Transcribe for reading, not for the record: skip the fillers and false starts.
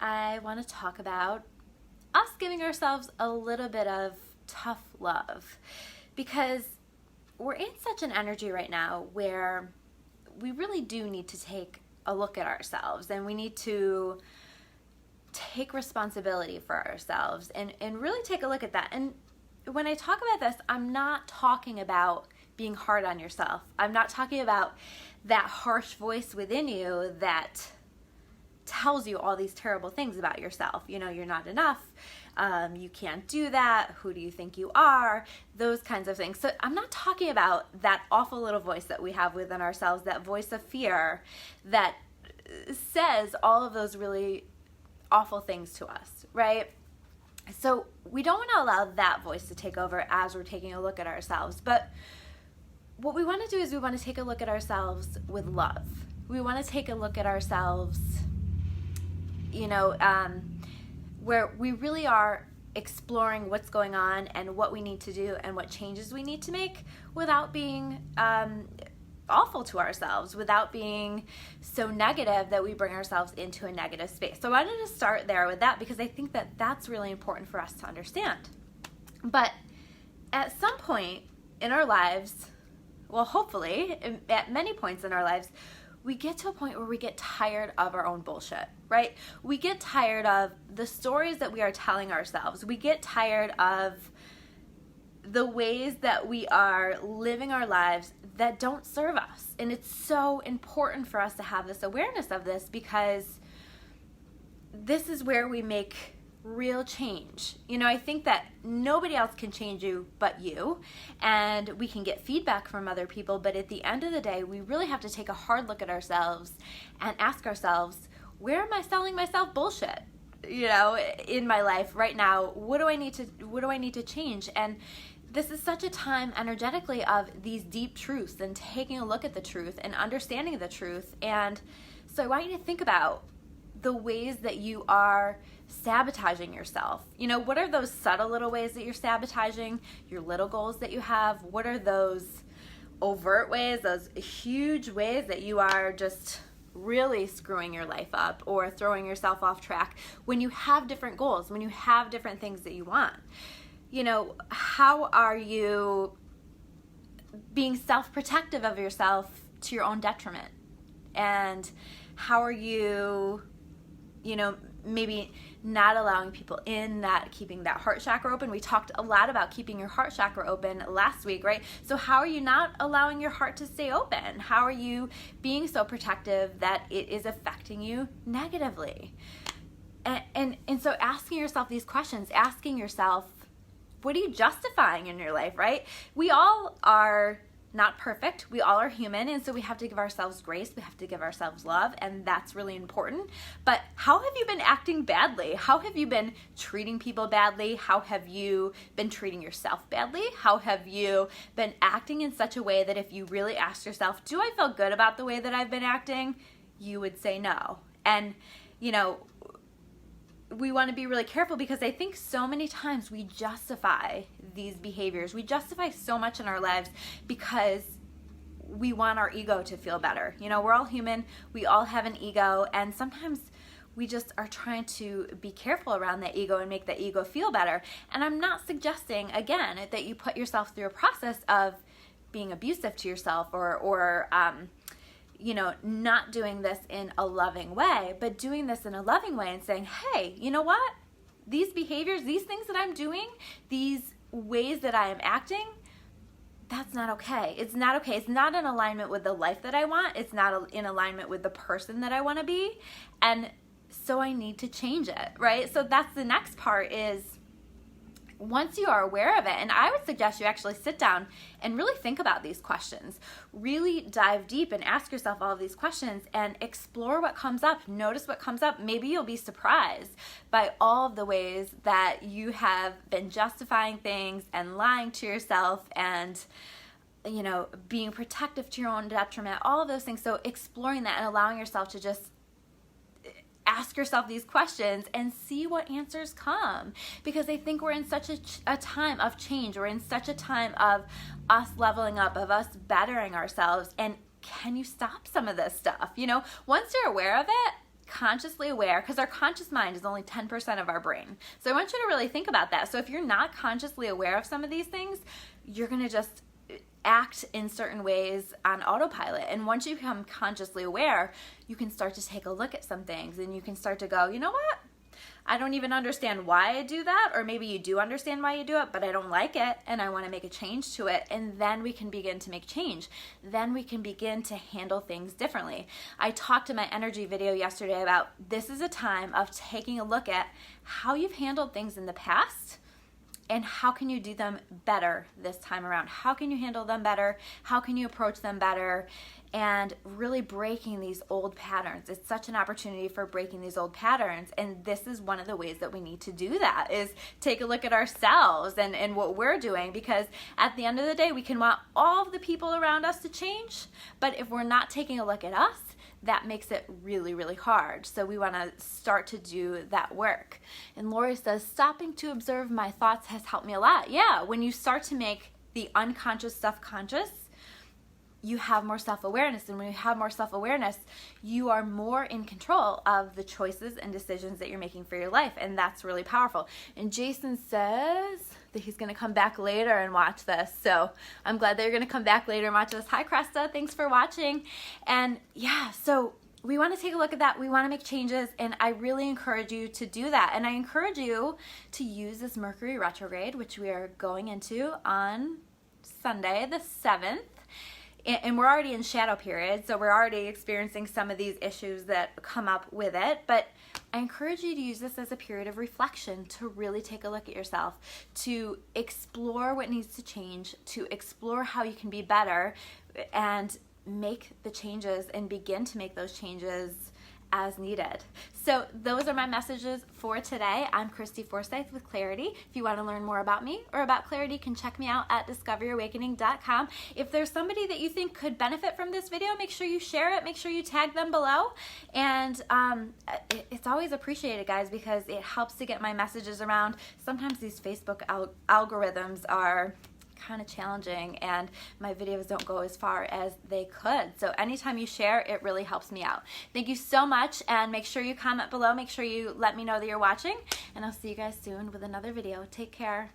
I want to talk about us giving ourselves a little bit of tough love, because we're in such an energy right now where we really do need to take a look at ourselves, and we need to take responsibility for ourselves and really take a look at that. And when I talk about this, I'm not talking about being hard on yourself. I'm not talking about that harsh voice within you that tells you all these terrible things about yourself. You know, you're not enough. You can't do that. Who do you think you are? Those kinds of things. So I'm not talking about that awful little voice that we have within ourselves, that voice of fear that says all of those really awful things to us, right? So we don't want to allow that voice to take over as we're taking a look at ourselves. But what we want to do is we want to take a look at ourselves with love. We want to take a look at ourselves, where we really are exploring what's going on and what we need to do and what changes we need to make without being awful to ourselves, without being so negative that we bring ourselves into a negative space. So I wanted to start there with that because I think that that's really important for us to understand. But at some point in our lives, well, hopefully at many points in our lives, we get to a point where we get tired of our own bullshit, right? We get tired of the stories that we are telling ourselves. We get tired of the ways that we are living our lives that don't serve us. And it's so important for us to have this awareness of this, because this is where we make real change. I think that nobody else can change you but you, and we can get feedback from other people, but at the end of the day, we really have to take a hard look at ourselves and ask ourselves, where am I selling myself bullshit? In my life right now, what do I need to change? And this is such a time energetically of these deep truths and taking a look at the truth and understanding the truth. And so I want you to think about the ways that you are sabotaging yourself. What are those subtle little ways that you're sabotaging your little goals that you have? What are those overt ways, those huge ways that you are just really screwing your life up or throwing yourself off track when you have different goals, when you have different things that you want? How are you being self-protective of yourself to your own detriment? And how are you, maybe not allowing people in, not keeping that heart chakra open? We talked a lot about keeping your heart chakra open last week, right? So how are you not allowing your heart to stay open? How are you being so protective that it is affecting you negatively? And so asking yourself these questions, asking yourself, what are you justifying in your life, right? We all are not perfect. We all are human, and so we have to give ourselves grace. We have to give ourselves love, and that's really important. But how have you been acting badly? How have you been treating people badly? How have you been treating yourself badly? How have you been acting in such a way that if you really ask yourself, do I feel good about the way that I've been acting? You would say no. And, we want to be really careful, because I think so many times we justify these behaviors. We justify so much in our lives because we want our ego to feel better. We're all human. We all have an ego, and sometimes we just are trying to be careful around that ego and make that ego feel better. And I'm not suggesting, again, that you put yourself through a process of being abusive to yourself or not doing this in a loving way, but doing this in a loving way and saying, hey, you know what? These behaviors, these things that I'm doing, these ways that I am acting, that's not okay. It's not okay. It's not in alignment with the life that I want. It's not in alignment with the person that I want to be. And so I need to change it, right? So that's the next part is, once you are aware of it, and I would suggest you actually sit down and really think about these questions. Really dive deep and ask yourself all of these questions and explore what comes up. Notice what comes up. Maybe you'll be surprised by all of the ways that you have been justifying things and lying to yourself and being protective to your own detriment, all of those things. So exploring that and allowing yourself to just ask yourself these questions and see what answers come, because I think we're in such a time of change. We're in such a time of us leveling up, of us bettering ourselves. And can you stop some of this stuff? Once you're aware of it, consciously aware, because our conscious mind is only 10% of our brain. So I want you to really think about that. So if you're not consciously aware of some of these things, you're going to just act in certain ways on autopilot. And once you become consciously aware, you can start to take a look at some things and you can start to go, you know what? I don't even understand why I do that, or maybe you do understand why you do it, but I don't like it and I want to make a change to it. And then we can begin to make change. Then we can begin to handle things differently. I talked in my energy video yesterday about this is a time of taking a look at how you've handled things in the past and how can you do them better this time around? How can you handle them better? How can you approach them better? And really breaking these old patterns. It's such an opportunity for breaking these old patterns. And this is one of the ways that we need to do that, is take a look at ourselves and what we're doing. Because at the end of the day, we can want all of the people around us to change. But if we're not taking a look at us, that makes it really, really hard. So we want to start to do that work. And Lori says, stopping to observe my thoughts has helped me a lot. Yeah, when you start to make the unconscious stuff conscious, you have more self-awareness. And when you have more self-awareness, you are more in control of the choices and decisions that you're making for your life. And that's really powerful. And Jason says that he's going to come back later and watch this. So I'm glad that you're going to come back later and watch this. Hi, Cresta. Thanks for watching. And yeah, so we want to take a look at that. We want to make changes. And I really encourage you to do that. And I encourage you to use this Mercury retrograde, which we are going into on Sunday, the 7th. And we're already in shadow period, so we're already experiencing some of these issues that come up with it. But I encourage you to use this as a period of reflection, to really take a look at yourself, to explore what needs to change, to explore how you can be better, and make the changes and begin to make those changes as needed. So those are my messages for today. I'm Christy Forsyth with Clarity. If you want to learn more about me or about Clarity, you can check me out at discoveryourawakening.com. If there's somebody that you think could benefit from this video, make sure you share it. Make sure you tag them below. And it's always appreciated, guys, because it helps to get my messages around. Sometimes these Facebook algorithms are kind of challenging and my videos don't go as far as they could. So anytime you share, it really helps me out. Thank you so much, and make sure you comment below. Make sure you let me know that you're watching, and I'll see you guys soon with another video. Take care.